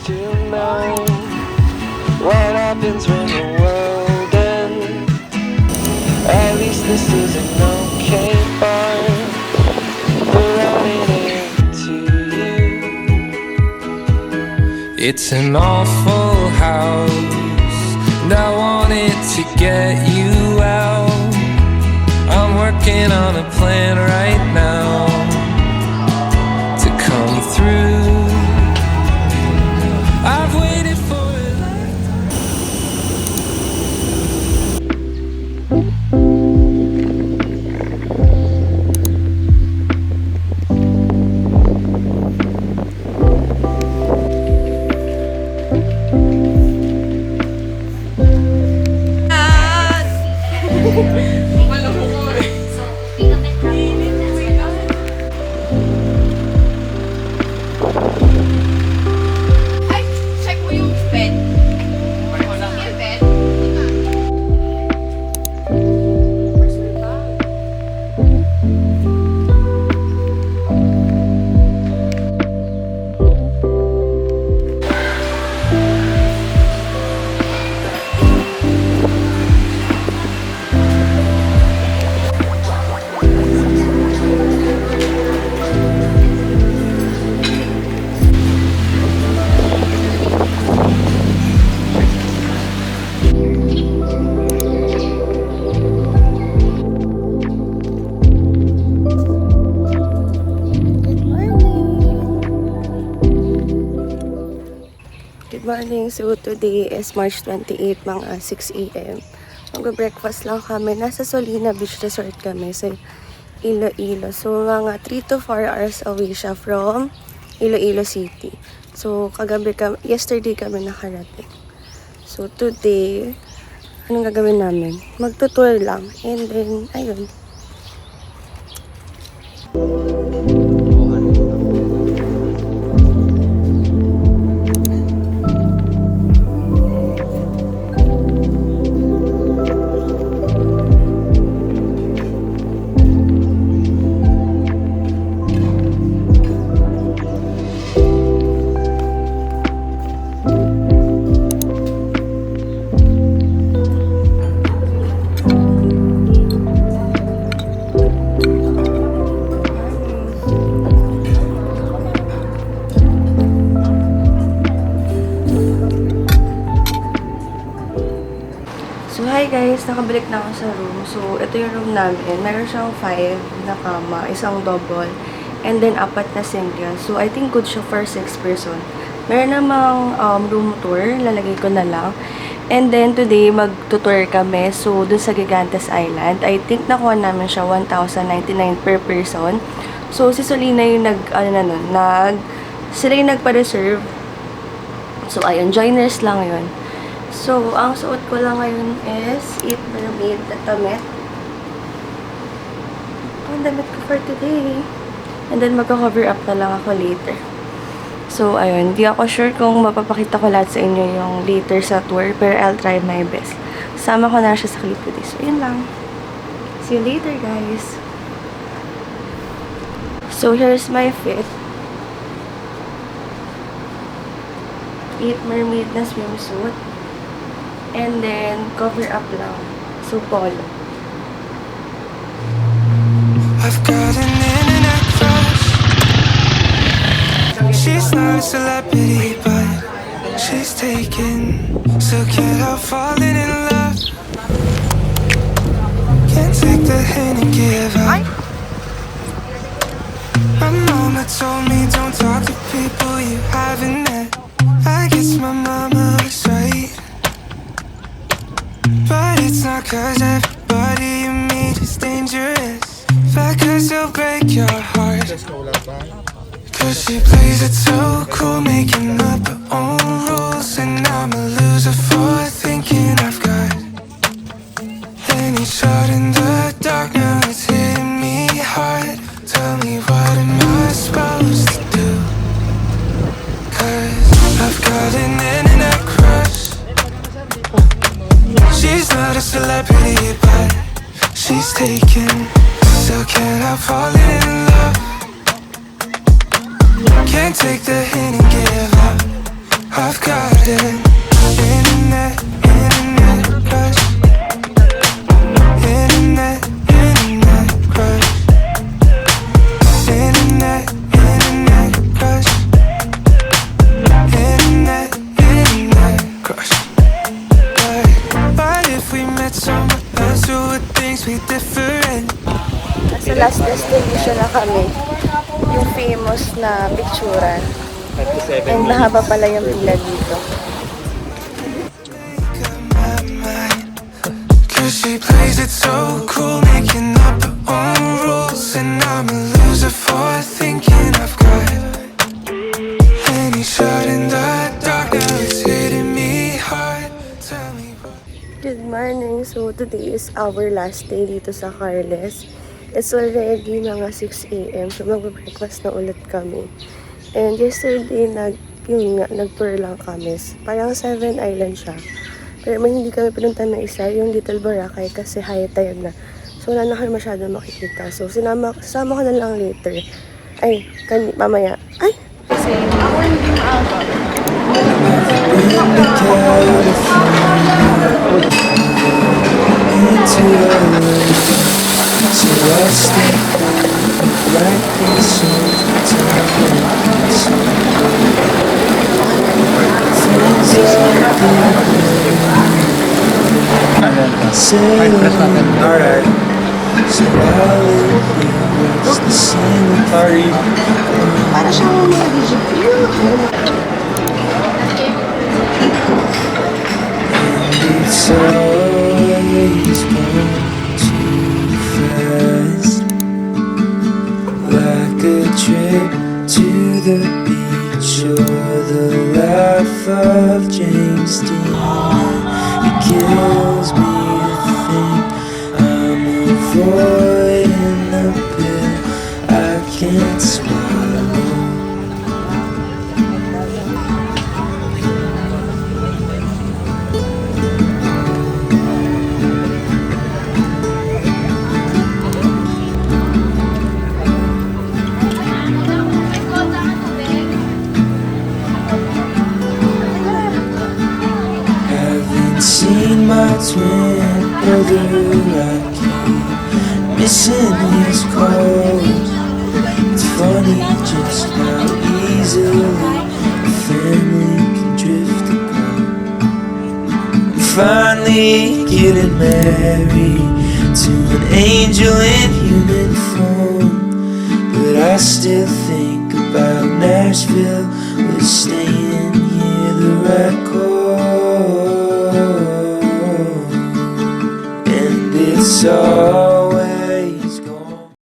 to know what happens when the world ends. At least this is an okay bar. We're running into you. It's an awful house, and I wanted to get you out. I'm working on a plan right now to come through. I've waited for a lifetime. Check mo yung bed. Yung bed. Where's my bag? Good morning. So today is March 28, mga 6 a.m. Mag-breakfast lang kami. Nasa Solina Beach Resort kami sa Iloilo. So mga 3 to 4 hours away siya from Iloilo City. So yesterday kami nakarating. So today, anong gagawin namin? Magtutour lang. And then, ayun. So, hi guys! Nakabalik na ako sa room. So, ito yung room namin. Meron siyang 5 na kama, isang double, and then 4 na single. So, I think good siya for 6 person. Meron namang room tour. Lalagay ko na lang. And then, today, mag-tour kami. So, dun sa Gigantes Island. I think nakuha namin siya 1,099 per person. So, si Solina yung sila yung nagpa-reserve. So, ayun. Joiners lang yun. So, ang suot ko lang ngayon is Eat Mermaid na damit. Ang damit ko for today. And then, magka-cover up na lang ako later. So, ayun. Hindi ako sure kung mapapakita ko lahat sa inyo yung later sa tour. Pero I'll try my best. Sama ko na siya sa clip today. So, yun lang. See you later, guys. So, here's my fit. Eat Mermaid na swimsuit. And then, cover up lang. So, polo. I've got an internet crush. She's not a celebrity, but she's taken. So can't help falling in love. Can't take the hint and give up. My mama told me don't talk to people you haven't met. I guess my mama was right. But it's not 'cause everybody you meet is dangerous. Fact 'cause they'll break your heart. 'Cause she plays it so cool, making up her own rules. And I'm a loser for thinking I've got any shot in the dark. Now it's hitting me hard. Tell me what am I supposed to do? 'Cause I've got an internet crush. She's not a celebrity, but she's taken. Still can't help falling in love. Can't take the hint and give up. I in internet crush. Internet crush. Internet crush. Internet crush. But if we met someone else who would things be different? Sa last destination na kami, yung famous na picturean. And mahaba pala yung pila dito. Cause she plays it so cool, making up her own rules. And I'm a loser for thinking I've got any shot in the dark. Now it's hitting me hard. Tell me what. Good morning! So today is our last day dito sa Carles. It's already mga 6 a.m. So mag-breakfast na ulit kami. And yesterday, nag-tour lang kami. Parang 7 island siya. Pero may hindi kami pinunta na isa, yung Little Boracay kasi high tide na. So wala na kami masyado makikita. So sasama ko na lang later. Ay, mamaya. Ay! Kasi ako hindi maaga. So I stay like this all the time. Alright. So I'll live here, it's the same. Sorry. Para siyang It's always gone too fast, like a trip to the beach or the life of James Dean. It kills me to think I'm avoiding the pill I can't swallow. Haven't seen my twin brother, I keep missing his calls. It's funny just how easily a family can drift apart. I'm finally getting married to an angel in human form, but I still think about Nashville. Was staying here the right call? And it's all